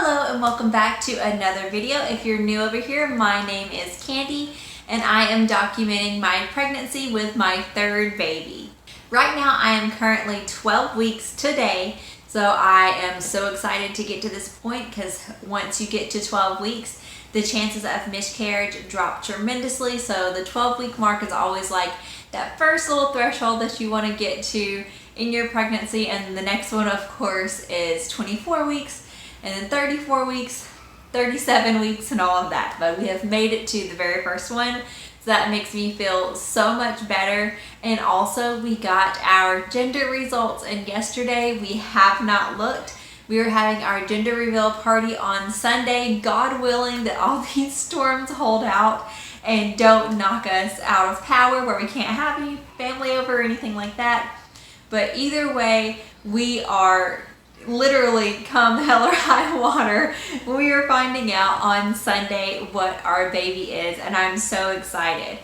Hello and welcome back to another video. If you're new over here, my name is Candy and I am documenting my pregnancy with my third baby. Right now I am currently 12 weeks today, so I am so excited to get to this point because once you get to 12 weeks, the chances of miscarriage drop tremendously. So the 12-week mark is always like that first little threshold that you want to get to in your pregnancy, and the next one of course is 24 weeks. And then 34 weeks, 37 weeks, and all of that. But we have made it to the very first one, so that makes me feel so much better. And also we got our gender results, and yesterday we have not looked. We are having our gender reveal party on Sunday, God willing that all these storms hold out and don't knock us out of power where we can't have any family over or anything like that. But either way, we are literally, come hell or high water, we are finding out on Sunday what our baby is, and I'm so excited.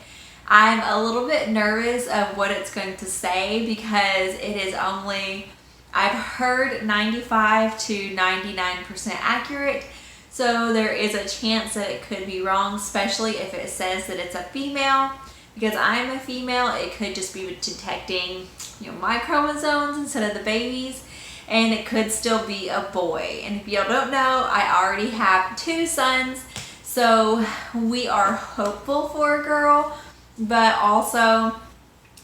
I'm a little bit nervous of what it's going to say because it is only, I've heard 95 to 99% accurate, so there is a chance that it could be wrong, especially if it says that it's a female. Because I'm a female, it could just be detecting, my chromosomes instead of the baby's. And it could still be a boy. And if y'all don't know, I already have 2 sons, so we are hopeful for a girl, but also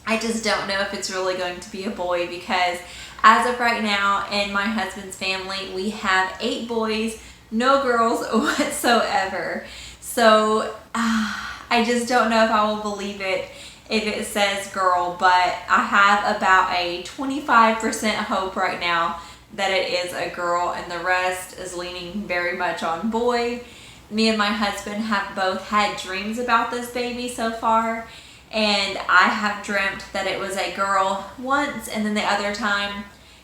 I just don't know if it's really going to be a boy, because as of right now in my husband's family, we have 8 boys, no girls whatsoever. So I just don't know if I will believe it if it says girl, but I have about a 25% hope right now that it is a girl, and the rest is leaning very much on boy. Me and my husband have both had dreams about this baby so far, and I have dreamt that it was a girl once, and then the other time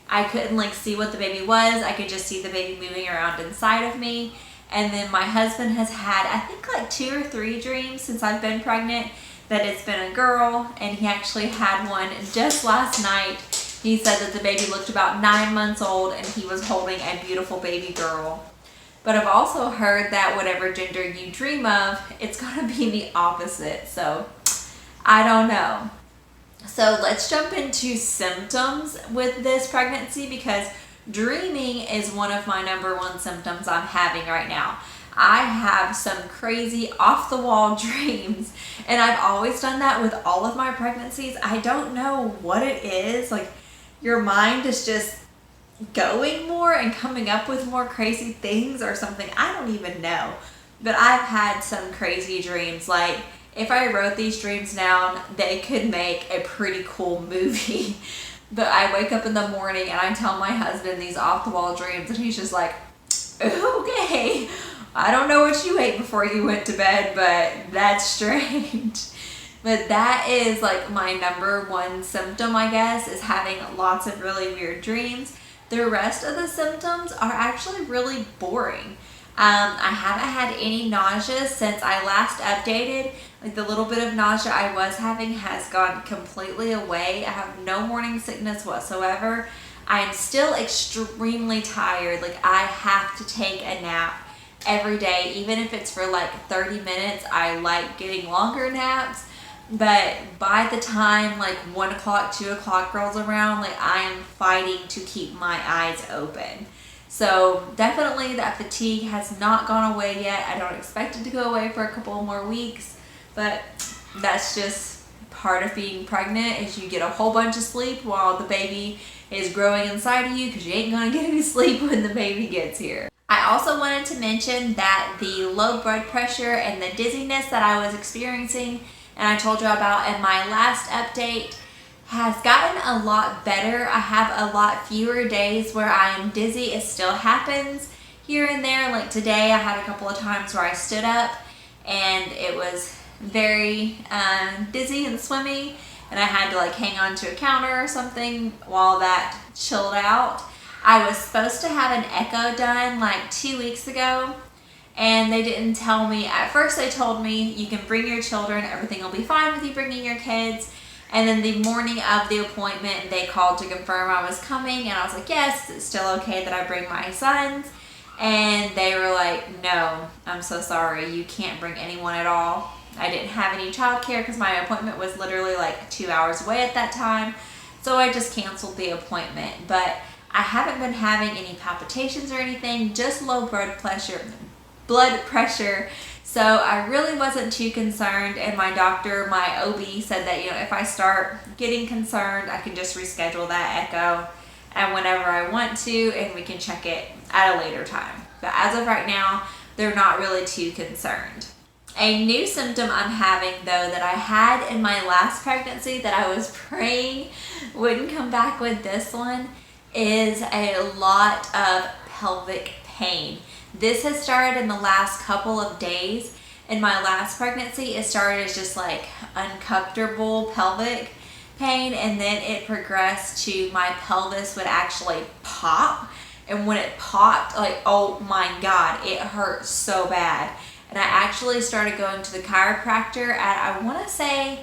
I couldn't see what the baby was. I could just see the baby moving around inside of me. And then my husband has had, I think 2 or 3 dreams since I've been pregnant that it's been a girl, and he actually had one just last night. He said that the baby looked about 9 months old and he was holding a beautiful baby girl. But I've also heard that whatever gender you dream of, it's going to be the opposite. So I don't know. So let's jump into symptoms with this pregnancy, because dreaming is one of my #1 symptoms I'm having right now. I have some crazy off-the-wall dreams, and I've always done that with all of my pregnancies. I don't know what it is. Your mind is just going more and coming up with more crazy things or something. I don't even know. But I've had some crazy dreams. If I wrote these dreams down, they could make a pretty cool movie. But I wake up in the morning and I tell my husband these off-the-wall dreams, and he's just like, okay, I don't know what you ate before you went to bed, but that's strange. But that is my #1 symptom, I guess, is having lots of really weird dreams. The rest of the symptoms are actually really boring. I haven't had any nausea since I last updated. The little bit of nausea I was having has gone completely away. I have no morning sickness whatsoever. I am still extremely tired. I have to take a nap every day, even if it's for 30 minutes. I like getting longer naps, but by the time 1 o'clock, 2 o'clock rolls around, I am fighting to keep my eyes open. So definitely that fatigue has not gone away yet. I don't expect it to go away for a couple more weeks, but that's just part of being pregnant, is you get a whole bunch of sleep while the baby is growing inside of you, because you ain't gonna get any sleep when the baby gets here. I also wanted to mention that the low blood pressure and the dizziness that I was experiencing, and I told you about in my last update, has gotten a lot better. I have a lot fewer days where I am dizzy. It still happens here and there. Today I had a couple of times where I stood up and it was very dizzy and swimmy, and I had to hang on to a counter or something while that chilled out. I was supposed to have an echo done 2 weeks ago, and they didn't tell me. At first they told me you can bring your children, everything will be fine with you bringing your kids. And then the morning of the appointment, they called to confirm I was coming, and I was like, yes, it's still okay that I bring my sons. And they were like, no, I'm so sorry, you can't bring anyone at all. I didn't have any childcare because my appointment was literally like 2 hours away at that time. So I just canceled the appointment. But I haven't been having any palpitations or anything, just low blood pressure. So I really wasn't too concerned. And my doctor, my OB, said that, you know, if I start getting concerned, I can just reschedule that echo and whenever I want to, and we can check it at a later time. But as of right now, they're not really too concerned. A new symptom I'm having, though, that I had in my last pregnancy that I was praying wouldn't come back with this one, is a lot of pelvic pain. This has started in the last couple of days. In my last pregnancy, it started as just like uncomfortable pelvic pain, and then it progressed to my pelvis would actually pop. And when it popped, like, oh my God, it hurt so bad. And I actually started going to the chiropractor at, I want to say,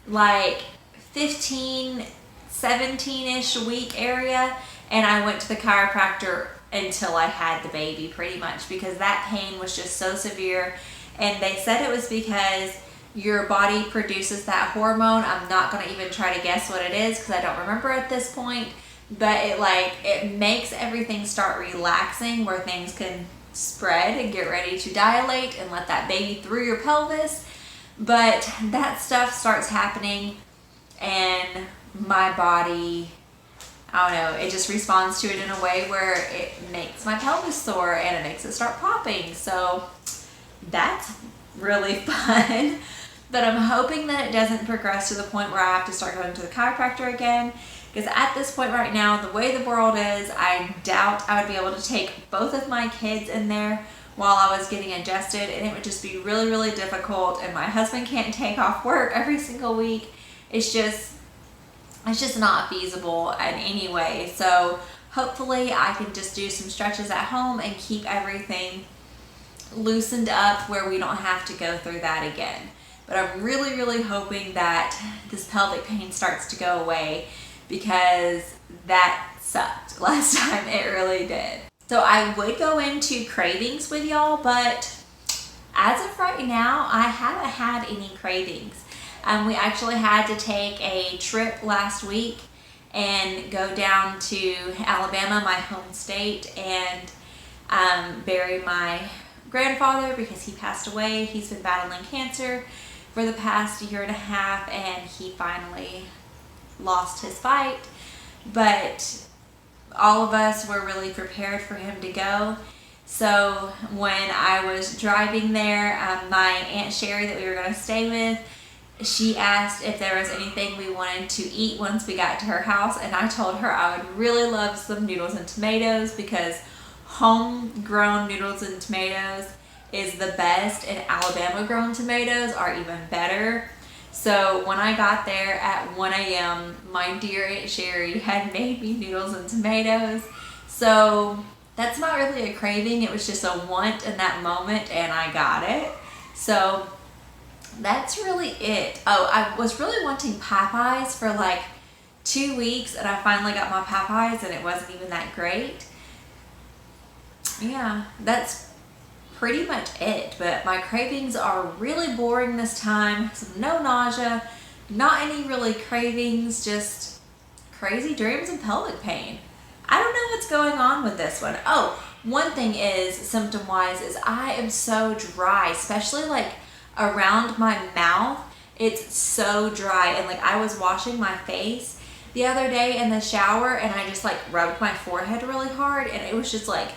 like 15, 17-ish week area. And I went to the chiropractor until I had the baby, pretty much, because that pain was just so severe. And they said it was because your body produces that hormone. I'm not going to even try to guess what it is because I don't remember at this point. But it makes everything start relaxing where things can spread and get ready to dilate and let that baby through your pelvis. But that stuff starts happening and my body, I don't know, it just responds to it in a way where it makes my pelvis sore and it makes it start popping. So that's really fun. But I'm hoping that it doesn't progress to the point where I have to start going to the chiropractor again. Because at this point right now, the way the world is, I doubt I would be able to take both of my kids in there while I was getting adjusted. And it would just be really, really difficult. And my husband can't take off work every single week. It's just not feasible in any way. So hopefully I can just do some stretches at home and keep everything loosened up where we don't have to go through that again. But I'm really, really hoping that this pelvic pain starts to go away, because that sucked last time. It really did. So I would go into cravings with y'all, but as of right now, I haven't had any cravings. We actually had to take a trip last week and go down to Alabama, my home state, and bury my grandfather because he passed away. He's been battling cancer for the past year and a half, and he finally lost his fight. But all of us were really prepared for him to go. So when I was driving there, my Aunt Sherry that we were going to stay with, she asked if there was anything we wanted to eat once we got to her house, and I told her I would really love some noodles and tomatoes because homegrown noodles and tomatoes is the best, and Alabama grown tomatoes are even better. So when I got there at 1 a.m., my dear Aunt Sherry had made me noodles and tomatoes. So that's not really a craving, it was just a want in that moment, and I got it. So that's really it. Oh, I was really wanting Popeyes for like 2 weeks, and I finally got my Popeyes, and it wasn't even that great. Yeah, that's pretty much it. But my cravings are really boring this time. So no nausea, not any really cravings, just crazy dreams and pelvic pain. I don't know what's going on with this one. Oh, one thing is, symptom-wise, is I am so dry, especially like around my mouth. It's so dry, and like I was washing my face the other day in the shower, and I just like rubbed my forehead really hard, and it was just like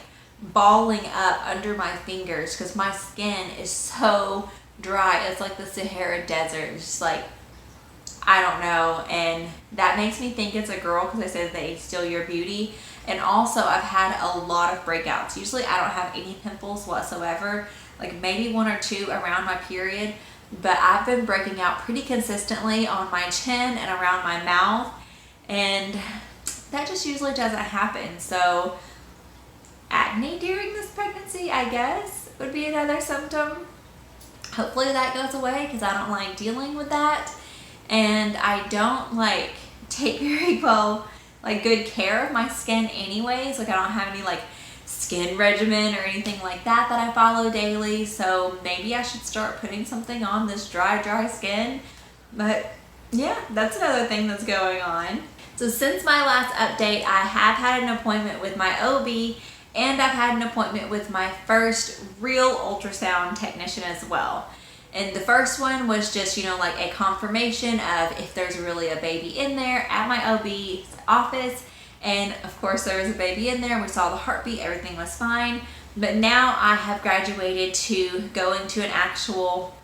balling up under my fingers because my skin is so dry. It's like the Sahara Desert. It's just like, I don't know. And that makes me think it's a girl because I said they steal your beauty. And also I've had a lot of breakouts. Usually I don't have any pimples whatsoever, like maybe 1 or 2 around my period, but I've been breaking out pretty consistently on my chin and around my mouth, and that just usually doesn't happen. So acne during this pregnancy, I guess, would be another symptom. Hopefully that goes away because I don't like dealing with that, and I don't like take very well, like good care of my skin anyways. Like I don't have any like skin regimen or anything like that I follow daily, so maybe I should start putting something on this dry skin. But yeah, that's another thing that's going on. So since my last update, I have had an appointment with my OB, and I've had an appointment with my first real ultrasound technician as well. And the first one was just, you know, like a confirmation of if there's really a baby in there at my OB's office. And of course there was a baby in there. We saw the heartbeat, everything was fine. But now I have graduated to going to an actual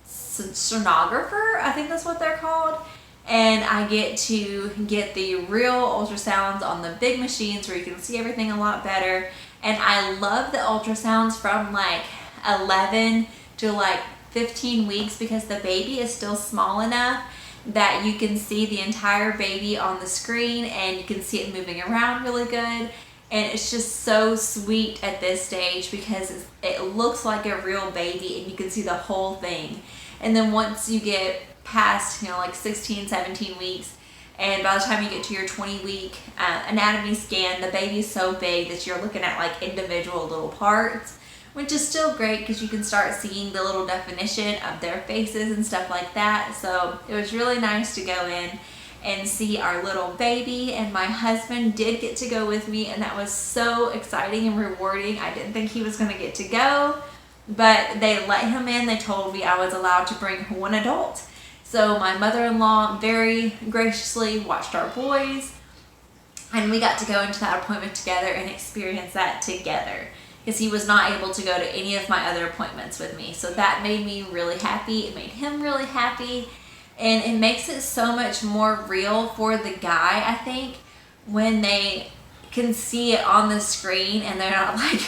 sonographer, I think that's what they're called. And I get to get the real ultrasounds on the big machines where you can see everything a lot better. And I love the ultrasounds from like 11 to like 15 weeks because the baby is still small enough that you can see the entire baby on the screen and you can see it moving around really good. And it's just so sweet at this stage because it looks like a real baby and you can see the whole thing. And then once you get past, you know, like 16, 17 weeks, and by the time you get to your 20-week anatomy scan, the baby's so big that you're looking at like individual little parts, which is still great because you can start seeing the little definition of their faces and stuff like that. So it was really nice to go in and see our little baby, and my husband did get to go with me, and that was so exciting and rewarding. I didn't think he was going to get to go, but they let him in. They told me I was allowed to bring one adult. So my mother-in-law very graciously watched our boys, and we got to go into that appointment together and experience that together because he was not able to go to any of my other appointments with me. So that made me really happy. It made him really happy. And it makes it so much more real for the guy, I think, when they can see it on the screen and they're not like,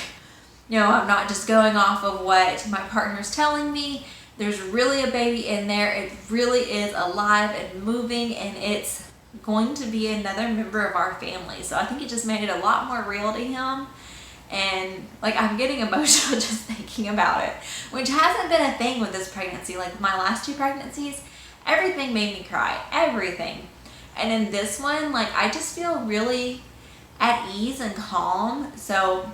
you know, I'm not just going off of what my partner's telling me. There's really a baby in there. It really is alive and moving, and it's going to be another member of our family. So I think it just made it a lot more real to him. And like, I'm getting emotional just thinking about it, which hasn't been a thing with this pregnancy. Like my last two pregnancies, everything made me cry, everything. And in this one, like, I just feel really at ease and calm. So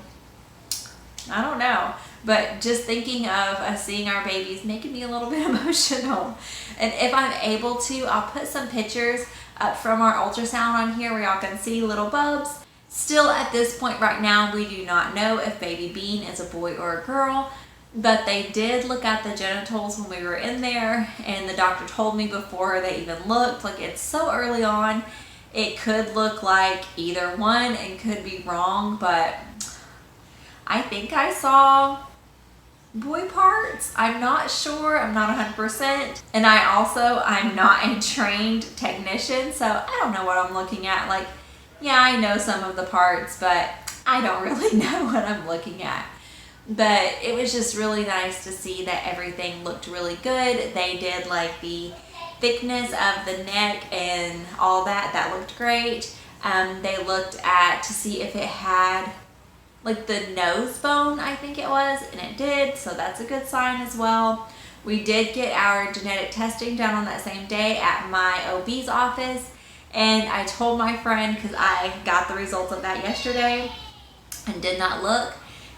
I don't know, but just thinking of us seeing our babies making me a little bit emotional. And if I'm able to, I'll put some pictures up from our ultrasound on here where y'all can see little bubs. Still at this point right now, we do not know if baby Bean is a boy or a girl, but they did look at the genitals when we were in there, and the doctor told me before they even looked, like, it's so early on, it could look like either one and could be wrong, but I think I saw boy parts. I'm not sure. I'm not 100%. And I'm not a trained technician, so I don't know what I'm looking at. Like, yeah, I know some of the parts, but I don't really know what I'm looking at. But it was just really nice to see that everything looked really good. They did like the thickness of the neck and all that. That looked great. They looked at to see if it had like the nose bone, I think it was, and it did, so that's a good sign as well. We did get our genetic testing done on that same day at my OB's office, and I told my friend, because I got the results of that yesterday and did not look,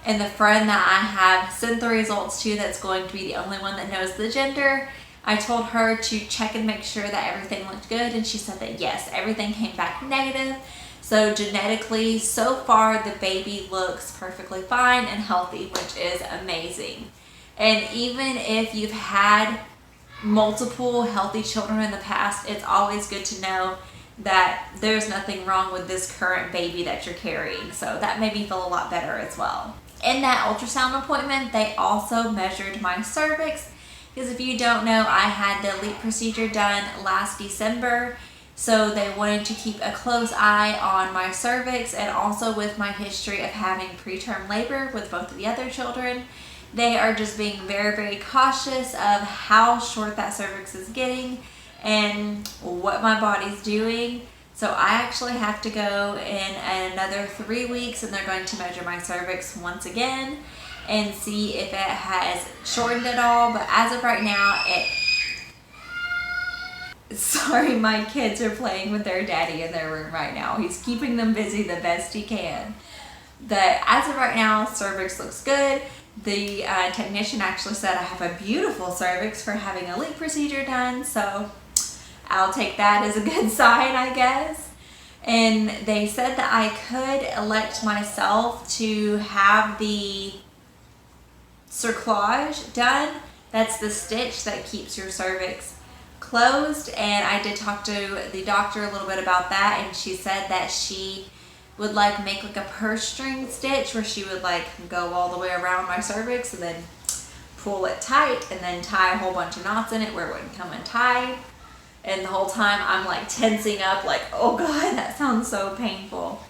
and the friend that I have sent the results to that's going to be the only one that knows the gender, I told her to check and make sure that everything looked good, and she said that yes, everything came back negative. So genetically, so far, the baby looks perfectly fine and healthy, which is amazing. And even if you've had multiple healthy children in the past, it's always good to know that there's nothing wrong with this current baby that you're carrying. So that made me feel a lot better as well. In that ultrasound appointment, they also measured my cervix, because if you don't know, I had the LEAP procedure done last December. So they wanted to keep a close eye on my cervix, and also with my history of having preterm labor with both of the other children. They are just being very, very cautious of how short that cervix is getting and what my body's doing. So I actually have to go in another 3 weeks, and they're going to measure my cervix once again and see if it has shortened at all. But as of right now, sorry, my kids are playing with their daddy in their room right now. He's keeping them busy the best he can. But as of right now, cervix looks good. The technician actually said I have a beautiful cervix for having a leak procedure done, so I'll take that as a good sign, I guess. And they said that I could elect myself to have the cerclage done. That's the stitch that keeps your cervix closed, and I did talk to the doctor a little bit about that, and she said that she would like make like a purse string stitch where she would like go all the way around my cervix and then pull it tight and then tie a whole bunch of knots in it where it wouldn't come untied. And the whole time I'm like tensing up like, oh God, that sounds so painful.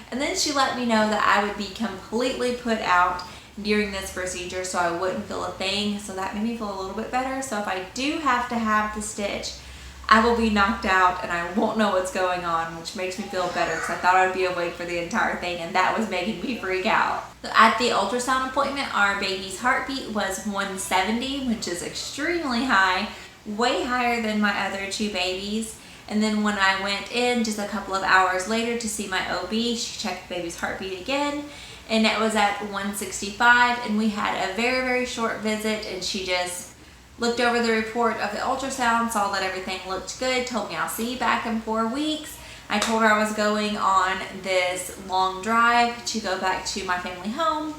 And then she let me know that I would be completely put out during this procedure, so I wouldn't feel a thing. So that made me feel a little bit better. So if I do have to have the stitch, I will be knocked out and I won't know what's going on, which makes me feel better because I thought I'd be awake for the entire thing, and that was making me freak out. So at the ultrasound appointment, our baby's heartbeat was 170, which is extremely high, way higher than my other two babies. And then when I went in just a couple of hours later to see my OB, she checked the baby's heartbeat again, and it was at 165, and we had a very, very short visit, and she just looked over the report of the ultrasound, saw that everything looked good, told me I'll see you back in 4 weeks. I told her I was going on this long drive to go back to my family home,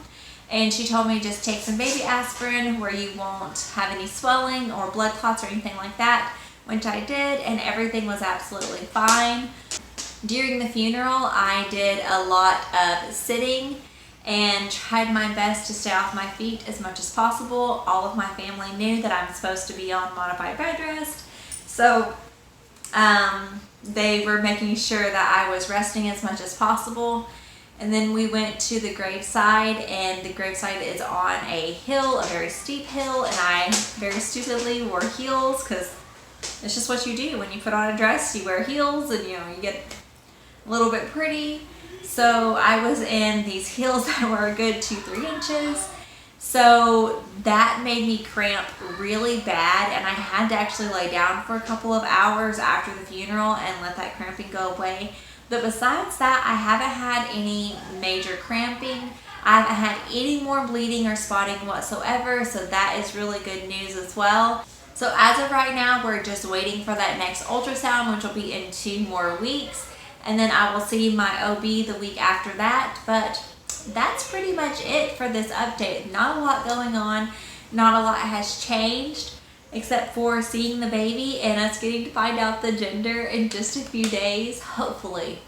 and she told me just take some baby aspirin where you won't have any swelling or blood clots or anything like that, which I did, and everything was absolutely fine. During the funeral, I did a lot of sitting and tried my best to stay off my feet as much as possible. All of my family knew that I'm supposed to be on modified bed rest, so they were making sure that I was resting as much as possible. And then we went to the graveside, and the graveside is on a hill, a very steep hill, and I very stupidly wore heels because it's just what you do when you put on a dress. You wear heels and you get a little bit pretty. So I was in these heels that were a good 2-3 inches. So that made me cramp really bad, and I had to actually lay down for a couple of hours after the funeral and let that cramping go away. But besides that, I haven't had any major cramping. I haven't had any more bleeding or spotting whatsoever, so that is really good news as well. So as of right now, we're just waiting for that next ultrasound, which will be in 2 more weeks. And then I will see my OB the week after that. But that's pretty much it for this update. Not a lot going on. Not a lot has changed except for seeing the baby and us getting to find out the gender in just a few days, hopefully.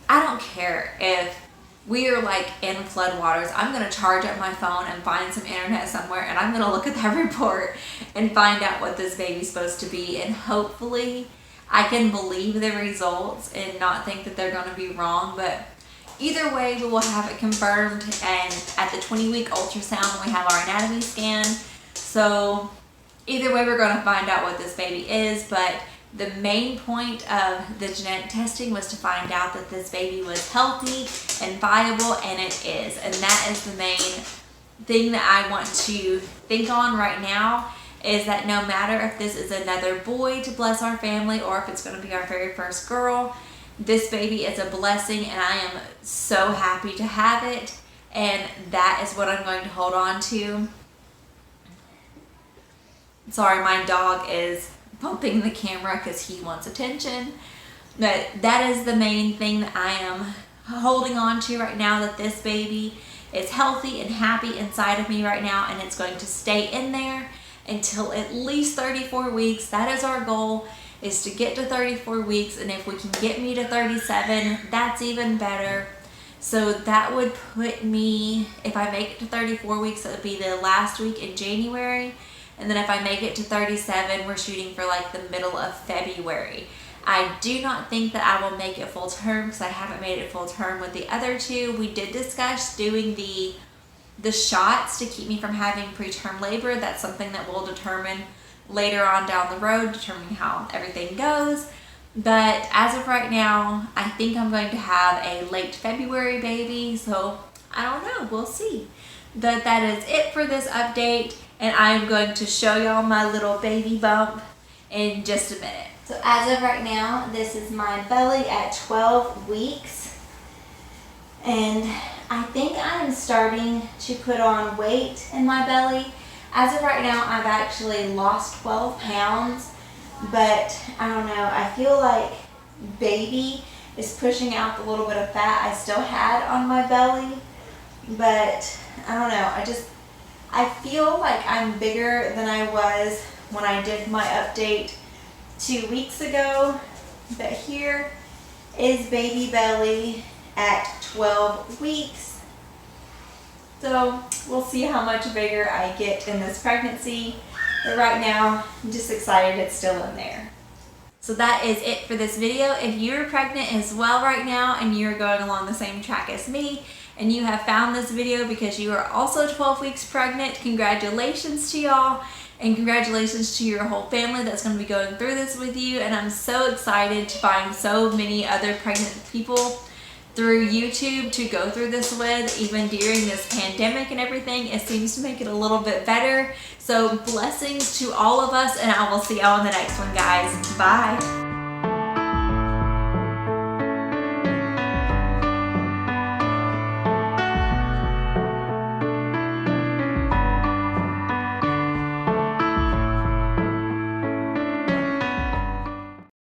I don't care if we are like in floodwaters. I'm going to charge up my phone and find some internet somewhere, and I'm going to look at that report and find out what this baby's supposed to be, and hopefully I can believe the results and not think that they're going to be wrong. But either way, we will have it confirmed, and at the 20-week ultrasound we have our anatomy scan. So either way, we're going to find out what this baby is. But the main point of the genetic testing was to find out that this baby was healthy and viable, and it is. And that is the main thing that I want to think on right now, is that no matter if this is another boy to bless our family or if it's going to be our very first girl, this baby is a blessing, and I am so happy to have it, and that is what I'm going to hold on to. Sorry, my dog is bumping the camera because he wants attention. But that is the main thing that I am holding on to right now, that this baby is healthy and happy inside of me right now, and it's going to stay in there until at least 34 weeks. That is our goal, is to get to 34 weeks, and if we can get me to 37, that's even better. So that would put me, if I make it to 34 weeks, it would be the last week in January. And then if I make it to 37, we're shooting for like the middle of February. I do not think that I will make it full term because I haven't made it full term with the other two. We did discuss doing the shots to keep me from having preterm labor. That's something that we'll determine later on down the road, determining how everything goes. But as of right now, I think I'm going to have a late February baby. So I don't know, we'll see. But that is it for this update. And I'm going to show y'all my little baby bump in just a minute. So as of right now, this is my belly at 12 weeks. And I think I am starting to put on weight in my belly. As of right now, I've actually lost 12 pounds, but I don't know, I feel like baby is pushing out the little bit of fat I still had on my belly, but I don't know, I feel like I'm bigger than I was when I did my update 2 weeks ago, but here is baby belly at 12 weeks. So we'll see how much bigger I get in this pregnancy, but right now I'm just excited it's still in there. So that is it for this video. If you're pregnant as well right now and you're going along the same track as me and you have found this video because you are also 12 weeks pregnant, congratulations to y'all, and congratulations to your whole family that's going to be going through this with you. And I'm so excited to find so many other pregnant people through YouTube to go through this with, even during this pandemic and everything. It seems to make it a little bit better. So blessings to all of us, and I will see y'all in the next one, guys. Bye.